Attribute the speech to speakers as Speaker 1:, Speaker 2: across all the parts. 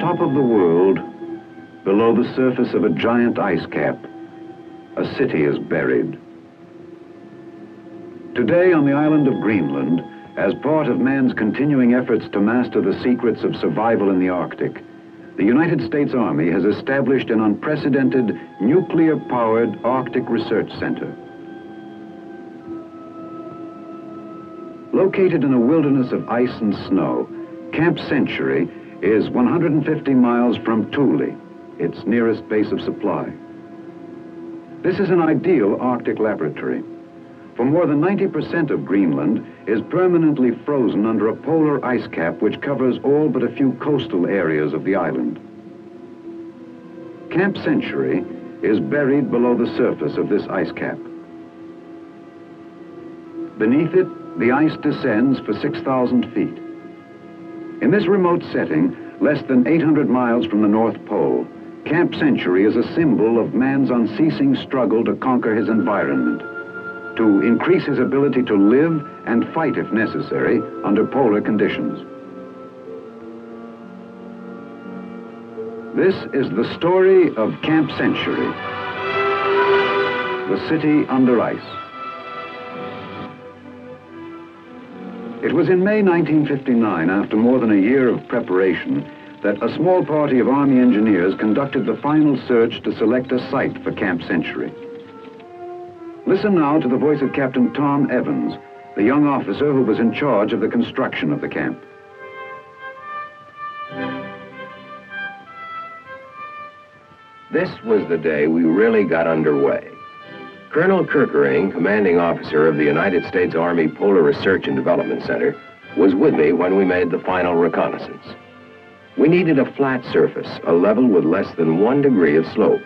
Speaker 1: top of the world, below the surface of a giant ice cap, a city is buried. Today on the island of Greenland, as part of man's continuing efforts to master the secrets of survival in the Arctic, the United States Army has established an unprecedented nuclear-powered Arctic Research Center. Located in a wilderness of ice and snow, Camp Century is 150 miles from Thule, its nearest base of supply. This is an ideal Arctic laboratory. For more than 90% of Greenland is permanently frozen under a polar ice cap which covers all but a few coastal areas of the island. Camp Century is buried below the surface of this ice cap. Beneath it, the ice descends for 6,000 feet. In this remote setting, less than 800 miles from the North Pole, Camp Century is a symbol of man's unceasing struggle to conquer his environment, to increase his ability to live and fight if necessary under polar conditions. This is the story of Camp Century, the city under ice. It was in May 1959, after more than a year of preparation, that a small party of Army engineers conducted the final search to select a site for Camp Century. Listen now to the voice of Captain Tom Evans, the young officer who was in charge of the construction of the camp.
Speaker 2: This was the day we really got underway. Colonel Kirkering, commanding officer of the United States Army Polar Research and Development Center, was with me when we made the final reconnaissance. We needed a flat surface, a level with less than 1 degree of slope.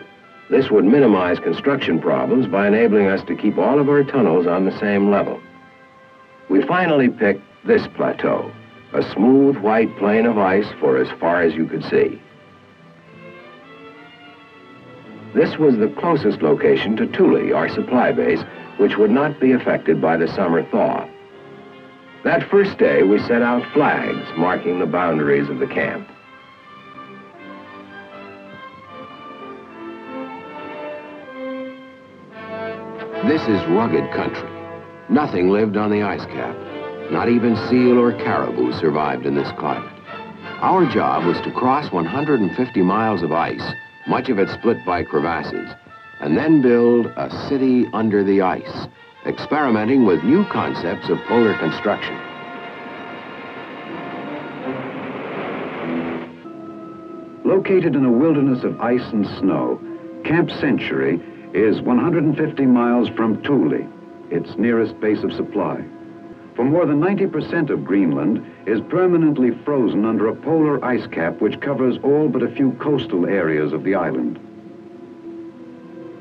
Speaker 2: This would minimize construction problems by enabling us to keep all of our tunnels on the same level. We finally picked this plateau, a smooth white plain of ice for as far as you could see. This was the closest location to Thule, our supply base, which would not be affected by the summer thaw. That first day, we set out flags marking the boundaries of the camp. This is rugged country. Nothing lived on the ice cap. Not even seal or caribou survived in this climate. Our job was to cross 150 miles of ice, much of it split by crevasses, and then build a city under the ice, experimenting with new concepts of polar construction.
Speaker 1: Located in a wilderness of ice and snow, Camp Century is 150 miles from Thule, its nearest base of supply. For more than 90% of Greenland is permanently frozen under a polar ice cap which covers all but a few coastal areas of the island.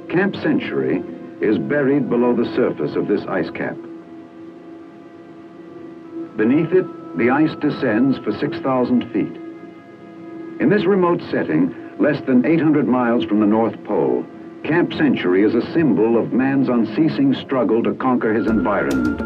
Speaker 1: Camp Century is buried below the surface of this ice cap. Beneath it, the ice descends for 6,000 feet. In this remote setting, less than 800 miles from the North Pole, Camp Century is a symbol of man's unceasing struggle to conquer his environment.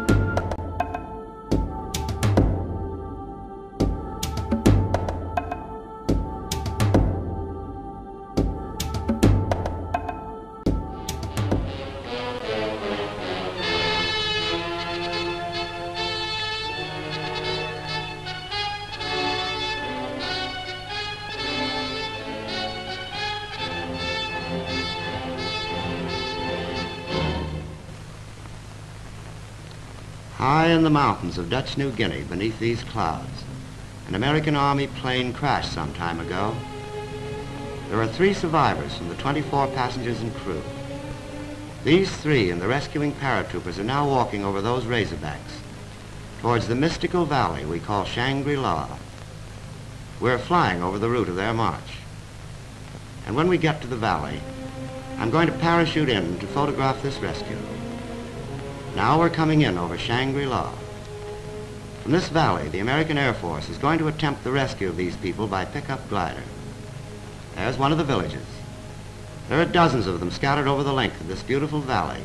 Speaker 3: High in the mountains of Dutch New Guinea, beneath these clouds, an American Army plane crashed some time ago. There are 3 survivors from the 24 passengers and crew. These 3 and the rescuing paratroopers are now walking over those razorbacks towards the mystical valley we call Shangri-La. We're flying over the route of their march. And when we get to the valley, I'm going to parachute in to photograph this rescue. Now we're coming in over Shangri-La. From this valley, the American Air Force is going to attempt the rescue of these people by pickup glider. There's one of the villages. There are dozens of them scattered over the length of this beautiful valley,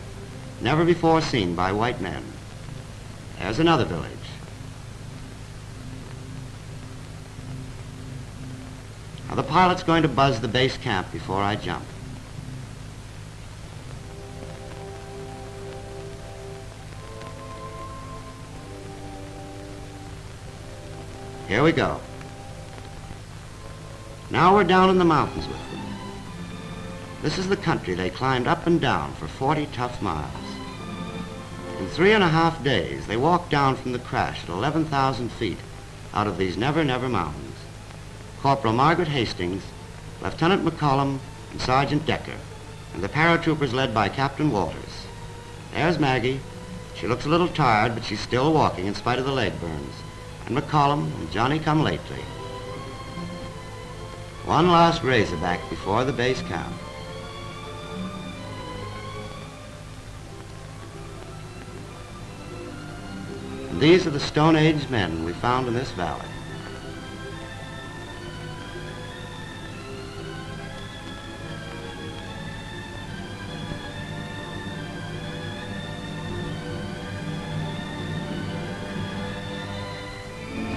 Speaker 3: never before seen by white men. There's another village. Now the pilot's going to buzz the base camp before I jump. Here we go. Now we're down in the mountains with them. This is the country they climbed up and down for 40 tough miles. In 3.5 days, they walked down from the crash at 11,000 feet out of these never, never mountains. Corporal Margaret Hastings, Lieutenant McCollum, and Sergeant Decker, and the paratroopers led by Captain Walters. There's Maggie. She looks a little tired, but she's still walking in spite of the leg burns. And McCollum and Johnny-come-lately. One last razorback before the base camp. And these are the Stone Age men we found in this valley.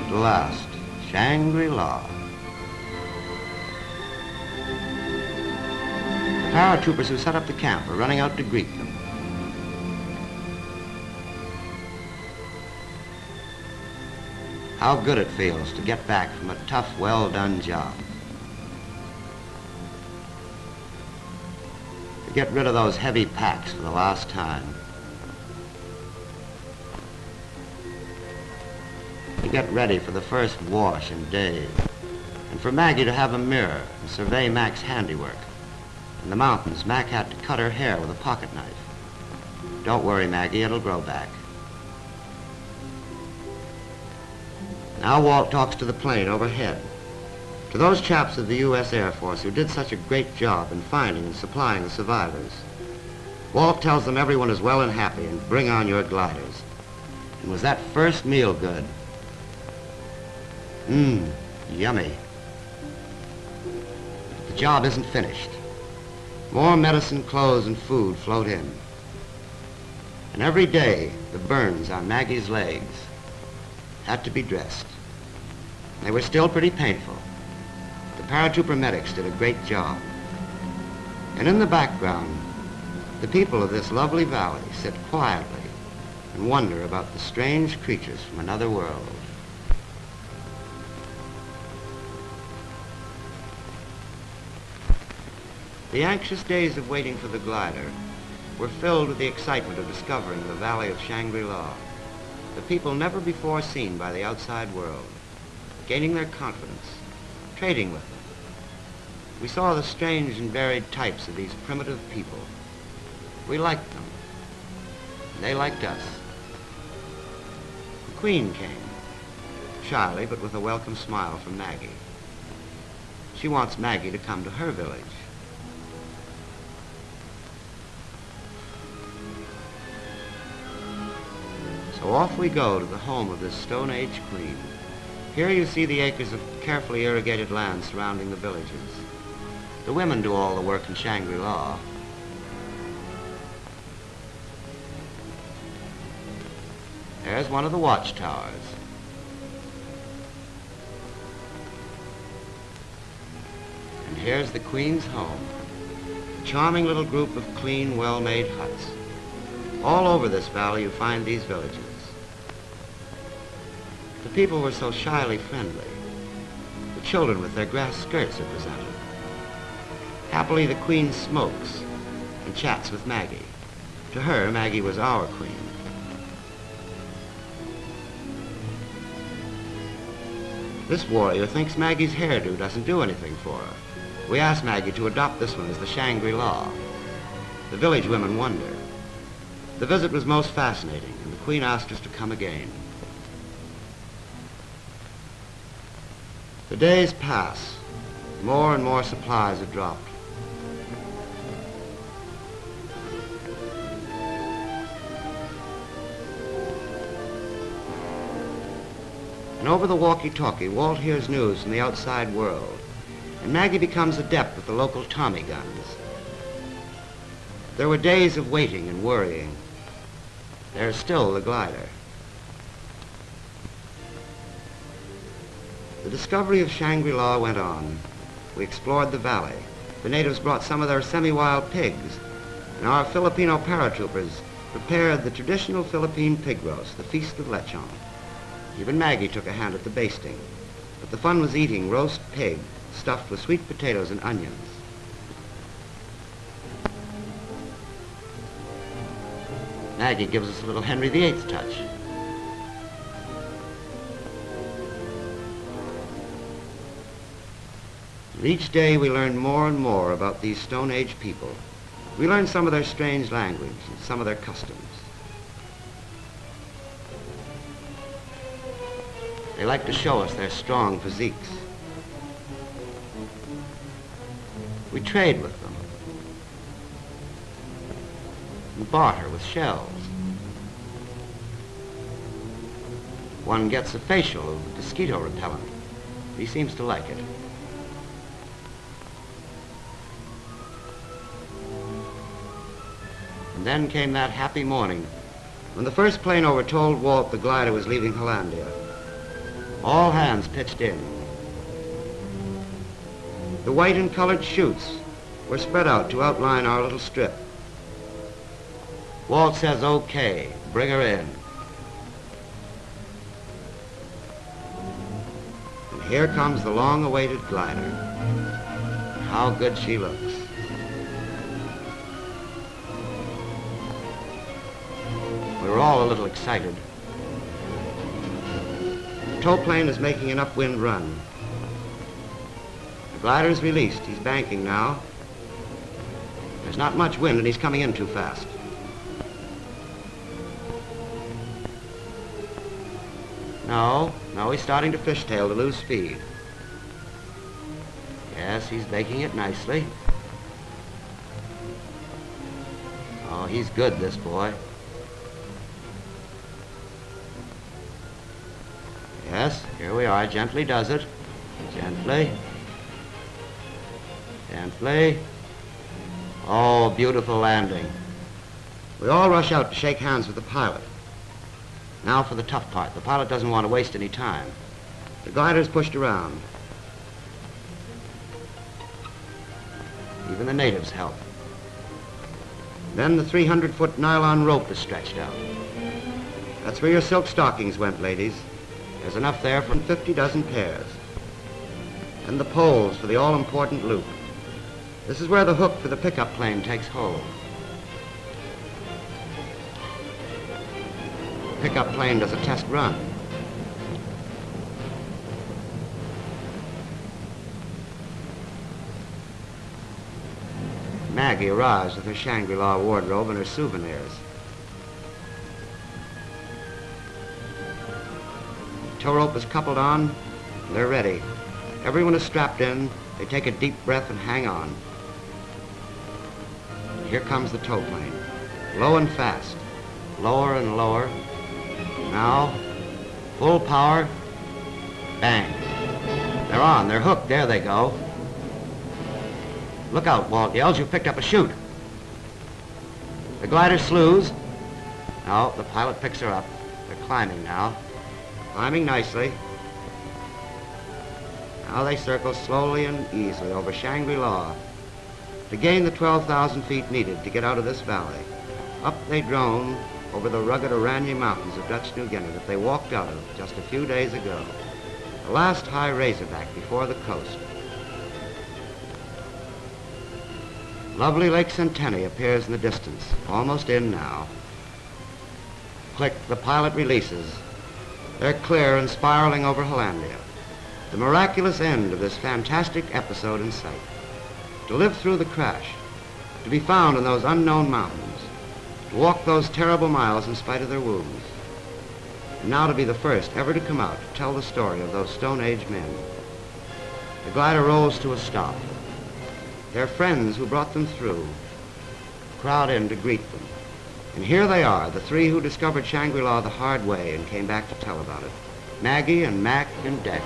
Speaker 3: At last, Shangri-La. The paratroopers who set up the camp are running out to greet them. How good it feels to get back from a tough, well-done job. To get rid of those heavy packs for the last time. To get ready for the first wash in days. And for Maggie to have a mirror and survey Mac's handiwork. In the mountains, Mac had to cut her hair with a pocket knife. Don't worry, Maggie, it'll grow back. Now Walt talks to the plane overhead. To those chaps of the U.S. Air Force who did such a great job in finding and supplying the survivors. Walt tells them everyone is well and happy and bring on your gliders. And was that first meal good? Yummy. But the job isn't finished. More medicine, clothes, and food float in. And every day, the burns on Maggie's legs had to be dressed. They were still pretty painful. The paratrooper medics did a great job. And in the background, the people of this lovely valley sit quietly and wonder about the strange creatures from another world. The anxious days of waiting for the glider were filled with the excitement of discovering the valley of Shangri-La, the people never before seen by the outside world, gaining their confidence, trading with them. We saw the strange and varied types of these primitive people. We liked them, and they liked us. The Queen came, shyly but with a welcome smile from Maggie. She wants Maggie to come to her village. So off we go to the home of this Stone Age queen. Here you see the acres of carefully irrigated land surrounding the villages. The women do all the work in Shangri-La. There's one of the watchtowers. And here's the Queen's home. A charming little group of clean, well-made huts. All over this valley you find these villages. The people were so shyly friendly. The children with their grass skirts are presented. Happily, the Queen smokes and chats with Maggie. To her, Maggie was our queen. This warrior thinks Maggie's hairdo doesn't do anything for her. We asked Maggie to adopt this one as the Shangri-La. The village women wonder. The visit was most fascinating, and the Queen asked us to come again. The days pass. More and more supplies are dropped. And over the walkie-talkie, Walt hears news from the outside world, and Maggie becomes adept with the local Tommy guns. There were days of waiting and worrying. There's still the glider. The discovery of Shangri-La went on, we explored the valley. The natives brought some of their semi-wild pigs, and our Filipino paratroopers prepared the traditional Philippine pig roast, the Feast of Lechon. Even Maggie took a hand at the basting, but the fun was eating roast pig stuffed with sweet potatoes and onions. Maggie gives us a little Henry VIII touch. And each day we learn more and more about these Stone Age people. We learn some of their strange language and some of their customs. They like to show us their strong physiques. We trade with them and barter with shells. One gets a facial of mosquito repellent. He seems to like it. And then came that happy morning when the first plane over told Walt the glider was leaving Hollandia. All hands pitched in. The white and colored chutes were spread out to outline our little strip. Walt says, "Okay, bring her in." And here comes the long-awaited glider. How good she looks. We were all a little excited. The tow plane is making an upwind run. The glider's released. He's banking now. There's not much wind and he's coming in too fast. No, he's starting to fishtail to lose speed. Yes, he's making it nicely. Oh, he's good, this boy. Yes, here we are. Gently does it. Gently. Gently. Oh, beautiful landing. We all rush out to shake hands with the pilot. Now for the tough part. The pilot doesn't want to waste any time. The glider's pushed around. Even the natives help. Then the 300-foot nylon rope is stretched out. That's where your silk stockings went, ladies. There's enough there for 50 dozen pairs. And the poles for the all-important loop. This is where the hook for the pickup plane takes hold. The pickup plane does a test run. Maggie arrives with her Shangri-La wardrobe and her souvenirs. The tow rope is coupled on, and they're ready. Everyone is strapped in. They take a deep breath and hang on. And here comes the tow plane, low and fast, lower and lower. Now, full power, bang. They're on, they're hooked, there they go. Look out, Walt yells, you've picked up a chute. The glider slews. No, the pilot picks her up. They're climbing now. Climbing nicely. Now they circle slowly and easily over Shangri-La to gain the 12,000 feet needed to get out of this valley. Up they drone over the rugged Oranje Mountains of Dutch New Guinea that they walked out of just a few days ago. The last high razorback before the coast. Lovely Lake Centenny appears in the distance, almost in now. Click, the pilot releases. They're clear and spiraling over Hollandia. The miraculous end of this fantastic episode in sight. To live through the crash, to be found in those unknown mountains, to walk those terrible miles in spite of their wounds, and now to be the first ever to come out to tell the story of those Stone Age men. The glider rolls to a stop. Their friends who brought them through crowd in to greet them. And here they are, the three who discovered Shangri-La the hard way and came back to tell about it. Maggie and Mac and Deck.